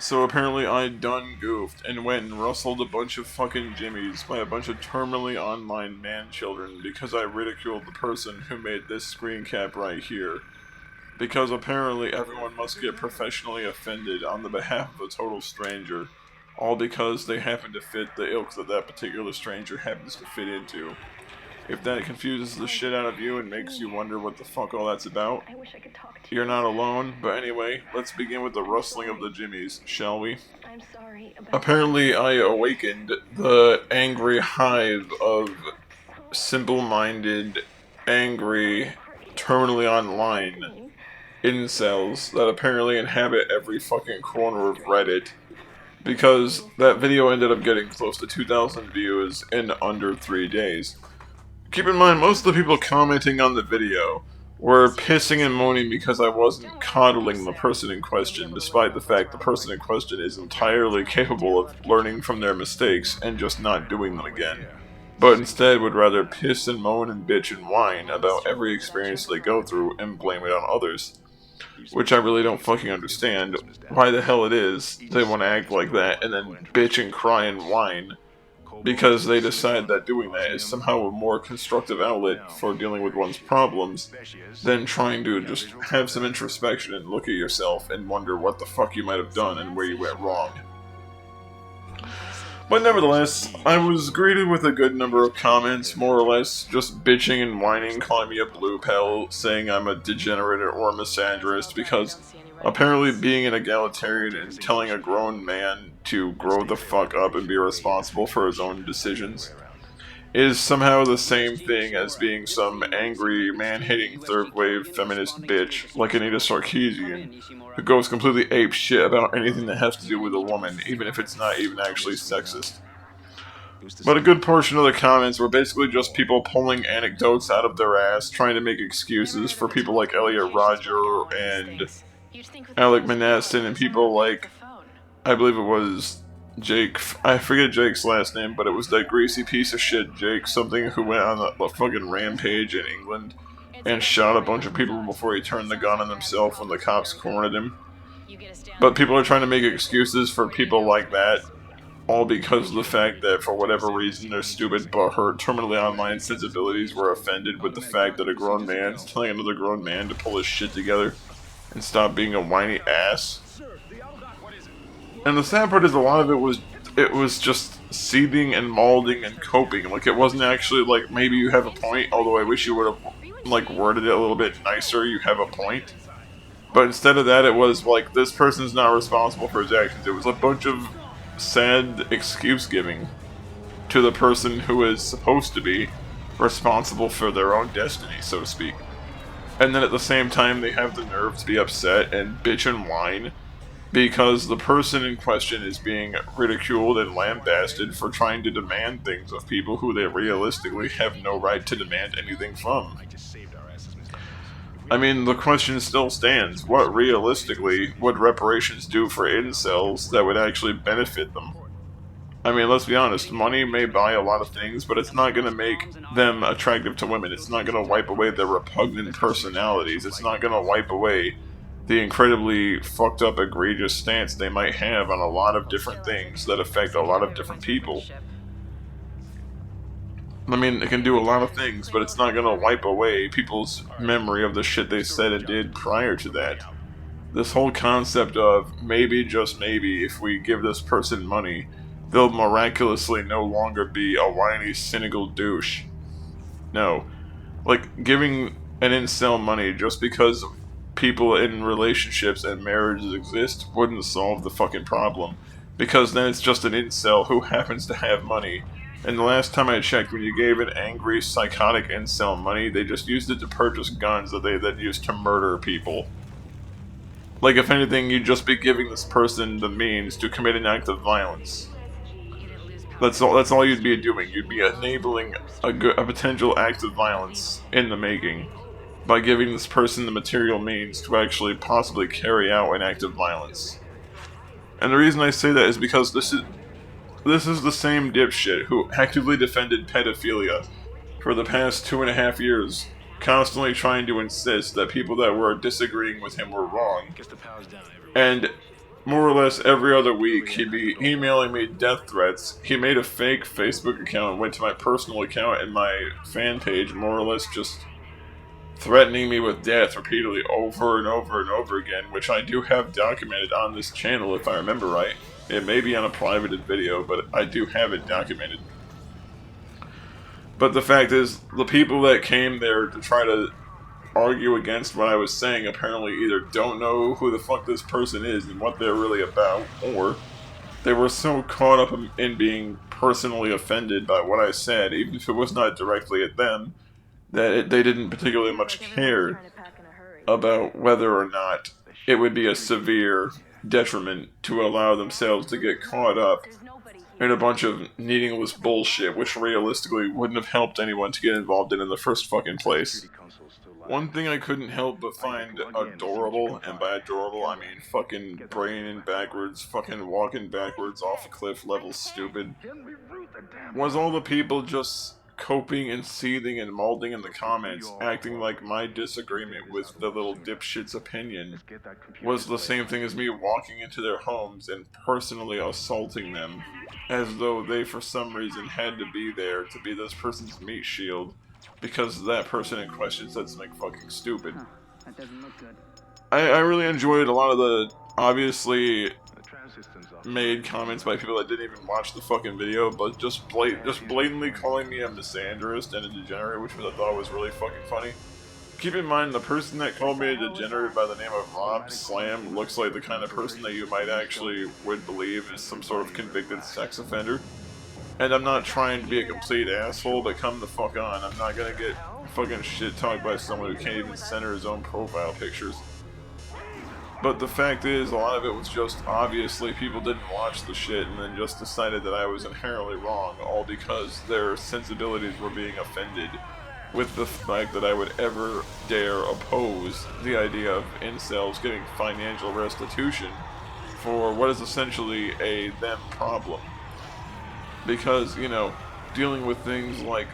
So apparently I done goofed and went and rustled a bunch of fucking Jimmies by a bunch of terminally online man-children because I ridiculed the person who made this screen cap right here. Because apparently everyone must get professionally offended on the behalf of a total stranger, all because they happen to fit the ilk that that particular stranger happens to fit into. If that confuses the shit out of you and makes you wonder what the fuck all that's about, you're not alone. But anyway, let's begin with the rustling of the Jimmies, shall we? Apparently I awakened the angry hive of simple-minded, angry, terminally online incels that apparently inhabit every fucking corner of Reddit, because that video ended up getting close to 2,000 views in under 3 days. Keep in mind, most of the people commenting on the video were pissing and moaning because I wasn't coddling the person in question, despite the fact the person in question is entirely capable of learning from their mistakes and just not doing them again, but instead would rather piss and moan and bitch and whine about every experience they go through and blame it on others. Which I really don't fucking understand why the hell it is they want to act like that and then bitch and cry and whine because they decide that doing that is somehow a more constructive outlet for dealing with one's problems than trying to just have some introspection and look at yourself and wonder what the fuck you might have done and where you went wrong. But nevertheless, I was greeted with a good number of comments, more or less just bitching and whining, calling me a blue pill, saying I'm a degenerate or a misandrist, because apparently being an egalitarian and telling a grown man to grow the fuck up and be responsible for his own decisions is somehow the same thing as being some angry, man-hating third-wave feminist bitch like Anita Sarkeesian, who goes completely ape shit about anything that has to do with a woman, even if it's not even actually sexist. But a good portion of the comments were basically just people pulling anecdotes out of their ass, trying to make excuses for people like Elliot Rodger and Alec Manastin and people like, I believe it was Jake, I forget Jake's last name, but it was that greasy piece of shit Jake something who went on a fucking rampage in England and shot a bunch of people before he turned the gun on himself when the cops cornered him. But people are trying to make excuses for people like that, all because of the fact that for whatever reason their stupid butthurt terminally online sensibilities were offended with the fact that a grown man is telling another grown man to pull his shit together and stop being a whiny ass. And the sad part is a lot of it was just seething and molding and coping. Like, it wasn't actually like, maybe you have a point, although I wish you would have, like, worded it a little bit nicer, you have a point. But instead of that, it was like, this person's not responsible for his actions. It was a bunch of sad excuse giving to the person who is supposed to be responsible for their own destiny, so to speak. And then at the same time, they have the nerve to be upset and bitch and whine because the person in question is being ridiculed and lambasted for trying to demand things of people who they realistically have no right to demand anything from. I mean, the question still stands. What realistically would reparations do for incels that would actually benefit them? I mean, let's be honest, money may buy a lot of things, but it's not going to make them attractive to women. It's not going to wipe away their repugnant personalities. It's not going to wipe away the incredibly fucked up, egregious stance they might have on a lot of different things that affect a lot of different people. I mean, it can do a lot of things, but it's not going to wipe away people's memory of the shit they said and did prior to that. This whole concept of, maybe, just maybe, if we give this person money, they'll miraculously no longer be a whiny, cynical douche. No. Like, giving an incel money just because people in relationships and marriages exist wouldn't solve the fucking problem. Because then it's just an incel who happens to have money. And the last time I checked, when you gave an angry, psychotic incel money, they just used it to purchase guns that they then used to murder people. Like, if anything, you'd just be giving this person the means to commit an act of violence. That's all you'd be doing. You'd be enabling a potential act of violence in the making by giving this person the material means to actually possibly carry out an act of violence. And the reason I say that is because this is the same dipshit who actively defended pedophilia for the past 2.5 years, constantly trying to insist that people that were disagreeing with him were wrong. And more or less every other week, he'd be emailing me death threats. He made a fake Facebook account, went to my personal account and my fan page, more or less just threatening me with death repeatedly over and over and over again, which I do have documented on this channel if I remember right. It may be on a privated video, but I do have it documented. But the fact is, the people that came there to try to argue against what I was saying apparently either don't know who the fuck this person is and what they're really about, or they were so caught up in being personally offended by what I said, even if it was not directly at them, that they didn't particularly much care about whether or not it would be a severe detriment to allow themselves to get caught up in a bunch of meaningless bullshit which realistically wouldn't have helped anyone to get involved in the first fucking place. One thing I couldn't help but find adorable, and by adorable I mean fucking braining backwards, fucking walking backwards off a cliff level stupid, was all the people just coping and seething and molding in the comments, acting like my disagreement with the little dipshit's opinion was the same thing as me walking into their homes and personally assaulting them, as though they for some reason had to be there to be this person's meat shield, because that person in question said something fucking stupid. I really enjoyed a lot of the obviously made comments by people that didn't even watch the fucking video, but just blatantly calling me a misandrist and a degenerate, which I thought was really fucking funny. Keep in mind, the person that called me a degenerate by the name of Rob Slam looks like the kind of person that you might actually would believe is some sort of convicted sex offender. And I'm not trying to be a complete asshole, but come the fuck on. I'm not gonna get fucking shit talked by someone who can't even center his own profile pictures. But the fact is, a lot of it was just obviously people didn't watch the shit and then just decided that I was inherently wrong, all because their sensibilities were being offended with the fact that I would ever dare oppose the idea of incels getting financial restitution for what is essentially a them problem. Because, you know, dealing with things like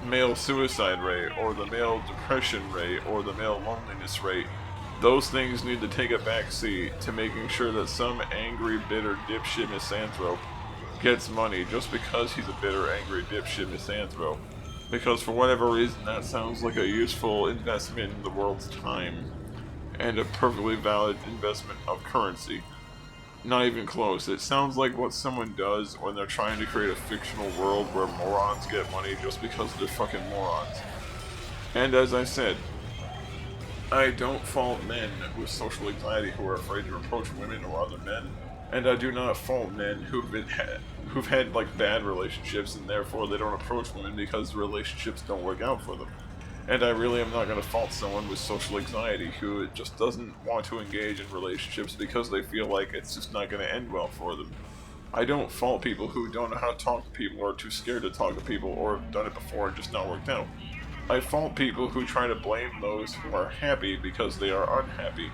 male suicide rate, or the male depression rate, or the male loneliness rate, those things need to take a backseat to making sure that some angry, bitter, dipshit misanthrope gets money just because he's a bitter, angry, dipshit misanthrope. Because for whatever reason, that sounds like a useful investment in the world's time, and a perfectly valid investment of currency. Not even close. It sounds like what someone does when they're trying to create a fictional world where morons get money just because they're fucking morons. And as I said, I don't fault men with social anxiety who are afraid to approach women or other men, and I do not fault men who've had like bad relationships and therefore they don't approach women because relationships don't work out for them. And I really am not going to fault someone with social anxiety who just doesn't want to engage in relationships because they feel like it's just not going to end well for them. I don't fault people who don't know how to talk to people or are too scared to talk to people or have done it before and just not worked out. I fault people who try to blame those who are happy because they are unhappy.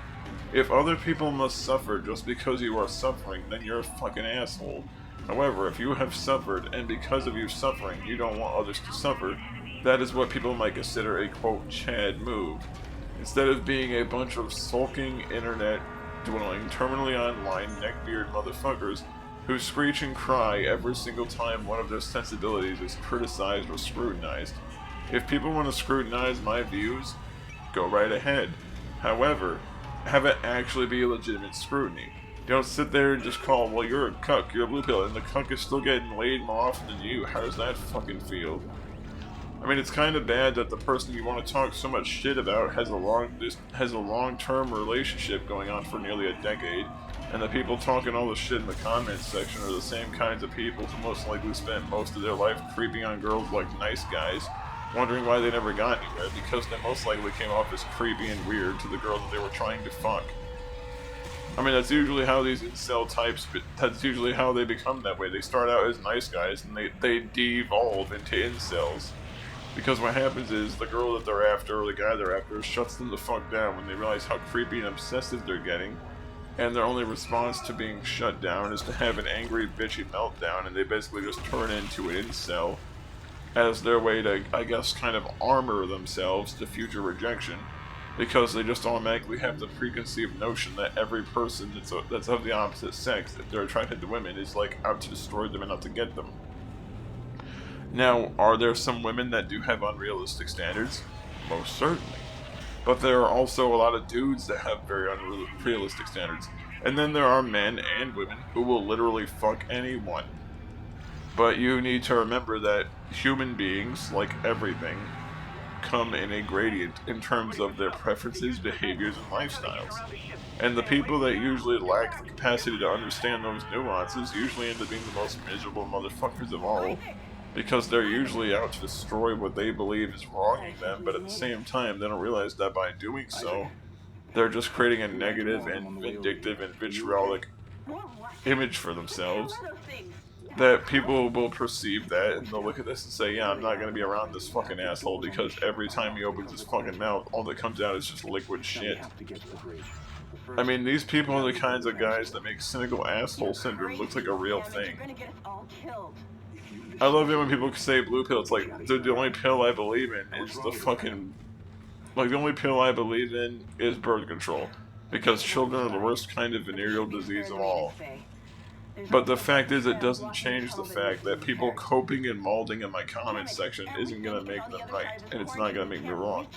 If other people must suffer just because you are suffering, then you're a fucking asshole. However, if you have suffered, and because of you suffering, you don't want others to suffer, that is what people might consider a quote Chad move. Instead of being a bunch of sulking, internet-dwelling, terminally online, neckbeard motherfuckers who screech and cry every single time one of their sensibilities is criticized or scrutinized. If people want to scrutinize my views, go right ahead. However, have it actually be legitimate scrutiny. Don't sit there and just call, well, you're a cuck, you're a blue pill, and the cuck is still getting laid more often than you. How does that fucking feel? I mean, it's kind of bad that the person you want to talk so much shit about has a long-term relationship going on for nearly a decade, and the people talking all the shit in the comments section are the same kinds of people who most likely spent most of their life creeping on girls like nice guys, wondering why they never got anywhere, because they most likely came off as creepy and weird to the girl that they were trying to fuck. I mean, that's usually how these incel types, that's usually how they become that way. They start out as nice guys, and they devolve into incels. Because what happens is, the girl that they're after, or the guy they're after, shuts them the fuck down when they realize how creepy and obsessive they're getting, and their only response to being shut down is to have an angry, bitchy meltdown, and they basically just turn into an incel as their way to, I guess, kind of armor themselves to future rejection. because they just automatically have the preconceived notion that every person that's of the opposite sex, if they're attracted to women, is like out to destroy them and out to get them. Now, are there some women that do have unrealistic standards? Most certainly. But there are also a lot of dudes that have very unrealistic standards. And then there are men and women who will literally fuck anyone. But you need to remember that human beings, like everything, come in a gradient in terms of their preferences, behaviors, and lifestyles. And the people that usually lack the capacity to understand those nuances usually end up being the most miserable motherfuckers of all, because they're usually out to destroy what they believe is wronging them, but at the same time, they don't realize that by doing so, they're just creating a negative and vindictive and vitriolic image for themselves, that people will perceive that, and they'll look at this and say, yeah, I'm not going to be around this fucking asshole, because every time he opens his fucking mouth, all that comes out is just liquid shit. I mean, these people are the kinds of guys that make cynical asshole syndrome look like a real thing. I love it when people say blue pill. It's like, dude, the only pill I believe in is the fucking... Like, the only pill I believe in is birth control. Because children are the worst kind of venereal disease of all. But the fact is, it doesn't change the fact that people coping and molding in my comments section isn't going to make them right, and it's not going to make me wrong.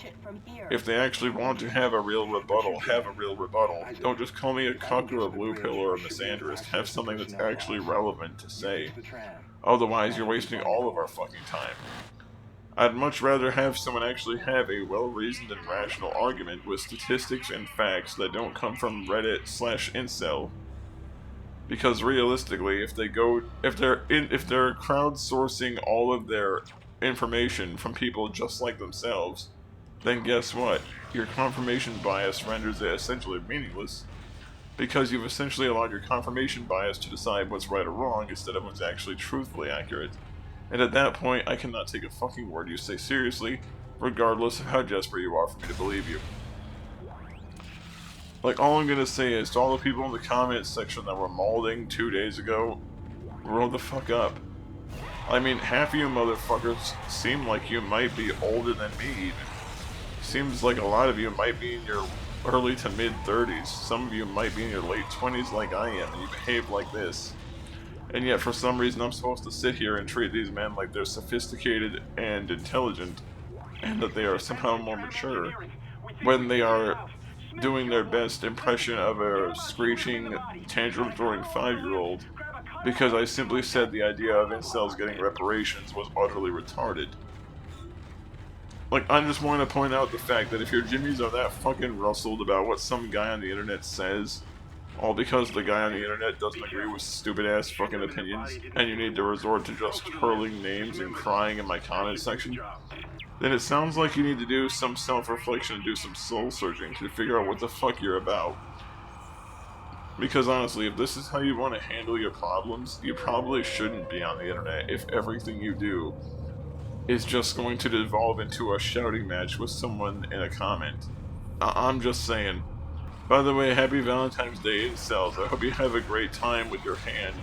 If they actually want to have a real rebuttal, have a real rebuttal. Don't just call me a cuck or a blue pill or a misandrist. Have something that's actually relevant to say. Otherwise, you're wasting all of our fucking time. I'd much rather have someone actually have a well-reasoned and rational argument with statistics and facts that don't come from Reddit/incel. Because realistically, if they're crowdsourcing all of their information from people just like themselves, then guess what? Your confirmation bias renders it essentially meaningless, because you've essentially allowed your confirmation bias to decide what's right or wrong instead of what's actually truthfully accurate. And at that point, I cannot take a fucking word you say seriously, regardless of how desperate you are for me to believe you. Like, all I'm gonna say is, to all the people in the comments section that were molding 2 days ago, grow the fuck up. I mean, half of you motherfuckers seem like you might be older than me even. Seems like a lot of you might be in your early to mid-30s. Some of you might be in your late 20s like I am, and you behave like this. And yet, for some reason, I'm supposed to sit here and treat these men like they're sophisticated and intelligent, and that they are somehow more mature, when they are doing their best impression of a screeching, tantrum-throwing 5-year-old, because I simply said the idea of incels getting reparations was utterly retarded. Like, I just want to point out the fact that if your Jimmies are that fucking rustled about what some guy on the internet says, all because the guy on the internet doesn't agree with stupid-ass fucking opinions, and you need to resort to just hurling names and crying in my comment section, then it sounds like you need to do some self-reflection and do some soul-searching to figure out what the fuck you're about. Because honestly, if this is how you want to handle your problems, you probably shouldn't be on the internet if everything you do is just going to devolve into a shouting match with someone in a comment. I'm just saying. By the way, happy Valentine's Day, incels. I hope you have a great time with your hand.